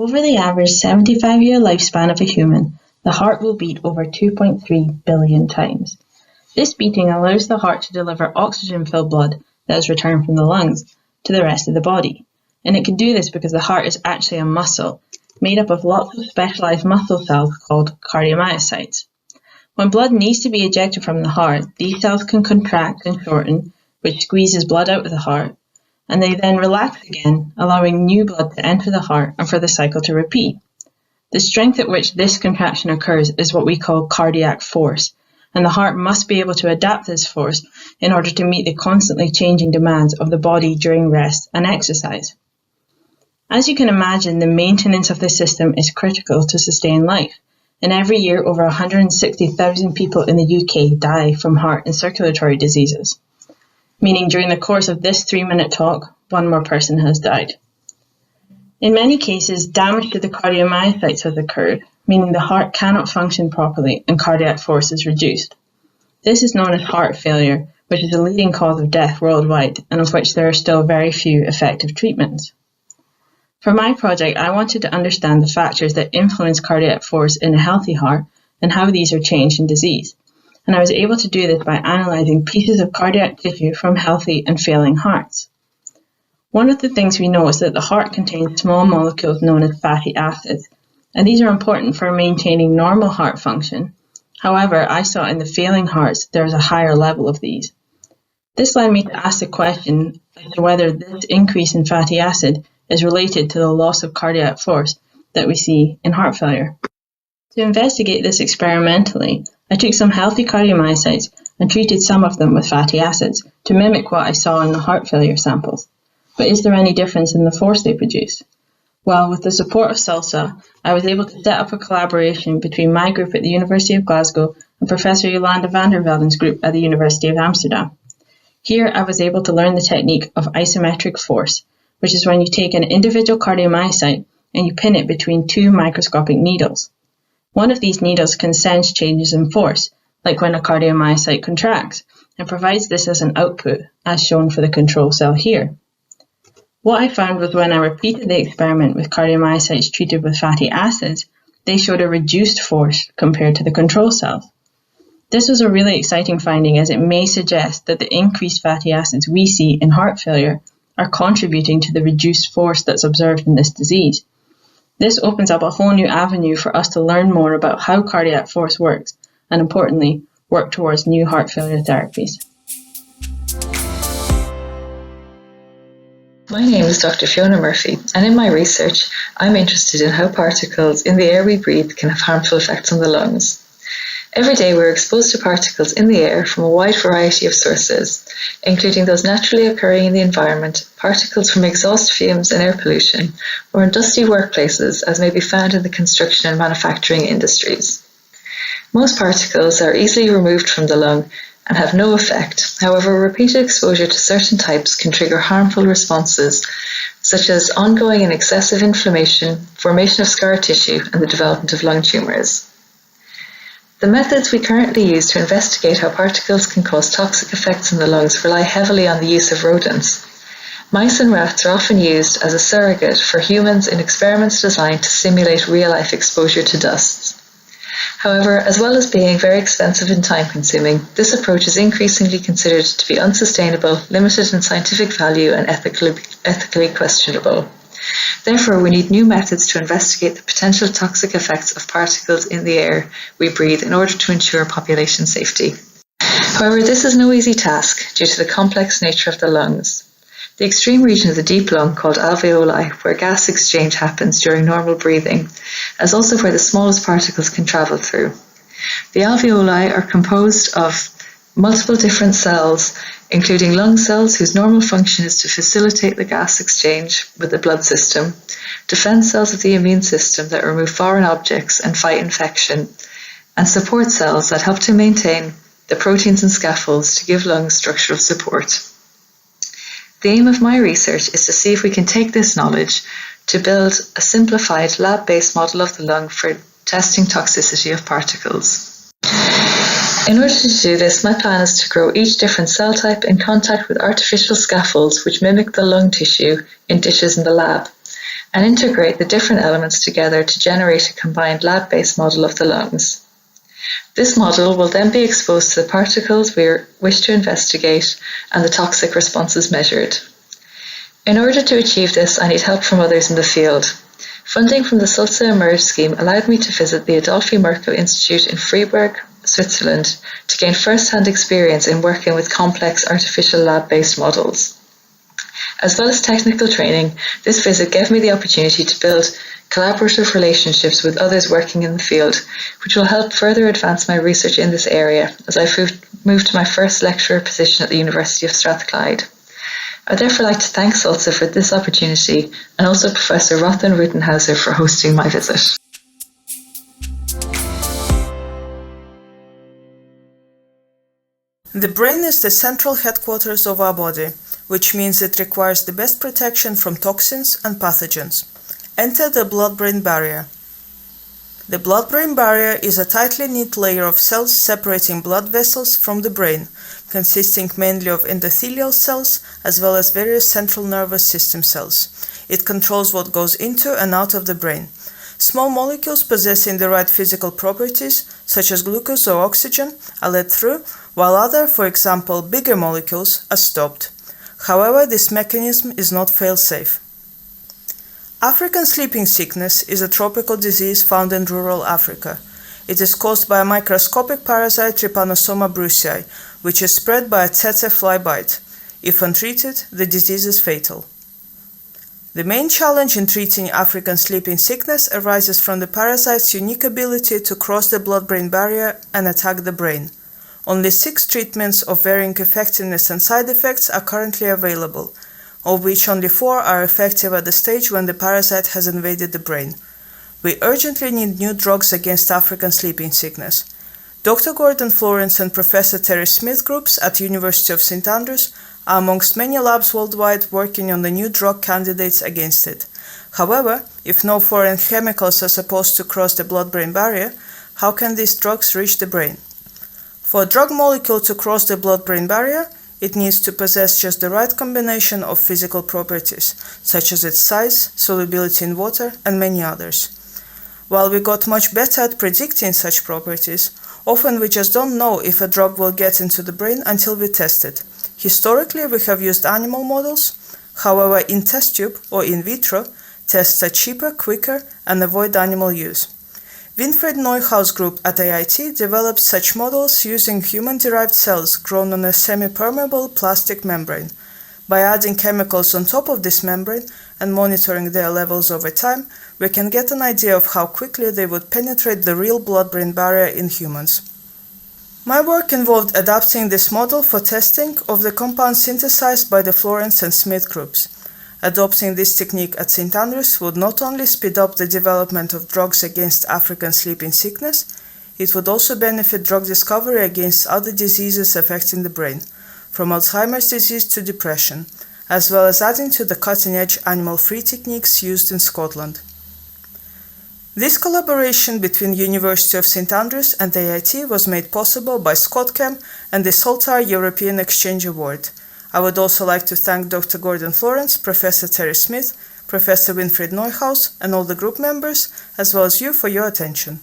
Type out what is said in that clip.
Over the average 75-year lifespan of a human, the heart will beat over 2.3 billion times. This beating allows the heart to deliver oxygen-filled blood that is returned from the lungs to the rest of the body. And it can do this because the heart is actually a muscle made up of lots of specialized muscle cells called cardiomyocytes. When blood needs to be ejected from the heart, these cells can contract and shorten, which squeezes blood out of the heart, and they then relax again, allowing new blood to enter the heart and for the cycle to repeat. The strength at which this contraction occurs is what we call cardiac force, and the heart must be able to adapt this force in order to meet the constantly changing demands of the body during rest and exercise. As you can imagine, the maintenance of the system is critical to sustain life, and every year over 160,000 people in the UK die from heart and circulatory diseases, meaning during the course of this 3-minute talk, one more person has died. In many cases, damage to the cardiomyocytes has occurred, meaning the heart cannot function properly and cardiac force is reduced. This is known as heart failure, which is the leading cause of death worldwide and of which there are still very few effective treatments. For my project, I wanted to understand the factors that influence cardiac force in a healthy heart and how these are changed in disease. And I was able to do this by analysing pieces of cardiac tissue from healthy and failing hearts. One of the things we know is that the heart contains small molecules known as fatty acids, and these are important for maintaining normal heart function. However, I saw in the failing hearts there is a higher level of these. This led me to ask the question as to whether this increase in fatty acid is related to the loss of cardiac force that we see in heart failure. To investigate this experimentally, I took some healthy cardiomyocytes and treated some of them with fatty acids to mimic what I saw in the heart failure samples. But is there any difference in the force they produce? Well, with the support of SALSA, I was able to set up a collaboration between my group at the University of Glasgow and Professor Jolanda van der Velden's group at the University of Amsterdam. Here, I was able to learn the technique of isometric force, which is when you take an individual cardiomyocyte and you pin it between two microscopic needles. One of these needles can sense changes in force, like when a cardiomyocyte contracts, and provides this as an output, as shown for the control cell here. What I found was when I repeated the experiment with cardiomyocytes treated with fatty acids, they showed a reduced force compared to the control cells. This was a really exciting finding as it may suggest that the increased fatty acids we see in heart failure are contributing to the reduced force that's observed in this disease. This opens up a whole new avenue for us to learn more about how cardiac force works and, importantly, work towards new heart failure therapies. My name is Dr. Fiona Murphy, and in my research, I'm interested in how particles in the air we breathe can have harmful effects on the lungs. Every day we're exposed to particles in the air from a wide variety of sources, including those naturally occurring in the environment, particles from exhaust fumes and air pollution, or in dusty workplaces as may be found in the construction and manufacturing industries. Most particles are easily removed from the lung and have no effect. However, repeated exposure to certain types can trigger harmful responses, such as ongoing and excessive inflammation, formation of scar tissue, and the development of lung tumours. The methods we currently use to investigate how particles can cause toxic effects in the lungs rely heavily on the use of rodents. Mice and rats are often used as a surrogate for humans in experiments designed to simulate real-life exposure to dusts. However, as well as being very expensive and time-consuming, this approach is increasingly considered to be unsustainable, limited in scientific value, and ethically questionable. Therefore, we need new methods to investigate the potential toxic effects of particles in the air we breathe in order to ensure population safety. However, this is no easy task due to the complex nature of the lungs. The extreme region of the deep lung, called alveoli, where gas exchange happens during normal breathing, is also where the smallest particles can travel through. The alveoli are composed of multiple different cells, including lung cells whose normal function is to facilitate the gas exchange with the blood system, defense cells of the immune system that remove foreign objects and fight infection, and support cells that help to maintain the proteins and scaffolds to give lungs structural support. The aim of my research is to see if we can take this knowledge to build a simplified lab-based model of the lung for testing toxicity of particles. In order to do this, my plan is to grow each different cell type in contact with artificial scaffolds which mimic the lung tissue in dishes in the lab, and integrate the different elements together to generate a combined lab-based model of the lungs. This model will then be exposed to the particles we wish to investigate and the toxic responses measured. In order to achieve this, I need help from others in the field. Funding from the Sulza Emerge scheme allowed me to visit the Adolphe Merkel Institute in Freiburg, Switzerland, to gain first-hand experience in working with complex artificial lab-based models. As well as technical training, this visit gave me the opportunity to build collaborative relationships with others working in the field, which will help further advance my research in this area as I move to my first lecturer position at the University of Strathclyde. I'd therefore like to thank Sulza for this opportunity and also Professor Rothen Rutenhauser for hosting my visit. The brain is the central headquarters of our body, which means it requires the best protection from toxins and pathogens. Enter the blood-brain barrier. The blood-brain barrier is a tightly knit layer of cells separating blood vessels from the brain, consisting mainly of endothelial cells as well as various central nervous system cells. It controls what goes into and out of the brain. Small molecules possessing the right physical properties, such as glucose or oxygen, are let through, while other, for example, bigger molecules, are stopped. However, this mechanism is not fail-safe. African sleeping sickness is a tropical disease found in rural Africa. It is caused by a microscopic parasite Trypanosoma brucei, which is spread by a tsetse fly bite. If untreated, the disease is fatal. The main challenge in treating African sleeping sickness arises from the parasite's unique ability to cross the blood-brain barrier and attack the brain. Only 6 treatments of varying effectiveness and side effects are currently available, of which only 4 are effective at the stage when the parasite has invaded the brain. We urgently need new drugs against African sleeping sickness. Dr. Gordon Florence and Professor Terry Smith groups at University of St. Andrews are amongst many labs worldwide working on the new drug candidates against it. However, if no foreign chemicals are supposed to cross the blood-brain barrier, how can these drugs reach the brain? For a drug molecule to cross the blood-brain barrier, it needs to possess just the right combination of physical properties, such as its size, solubility in water, and many others. While we got much better at predicting such properties, often we just don't know if a drug will get into the brain until we test it. Historically, we have used animal models. However, in test tube or in vitro, tests are cheaper, quicker, and avoid animal use. Winfried Neuhaus group at AIT developed such models using human-derived cells grown on a semi-permeable plastic membrane. By adding chemicals on top of this membrane and monitoring their levels over time, we can get an idea of how quickly they would penetrate the real blood-brain barrier in humans. My work involved adapting this model for testing of the compounds synthesized by the Florence and Smith groups. Adopting this technique at St. Andrews would not only speed up the development of drugs against African sleeping sickness, it would also benefit drug discovery against other diseases affecting the brain, from Alzheimer's disease to depression, as well as adding to the cutting-edge animal-free techniques used in Scotland. This collaboration between University of St. Andrews and AIT was made possible by ScotChem and the Saltire European Exchange Award. I would also like to thank Dr. Gordon Florence, Professor Terry Smith, Professor Winfried Neuhaus, and all the group members, as well as you for your attention.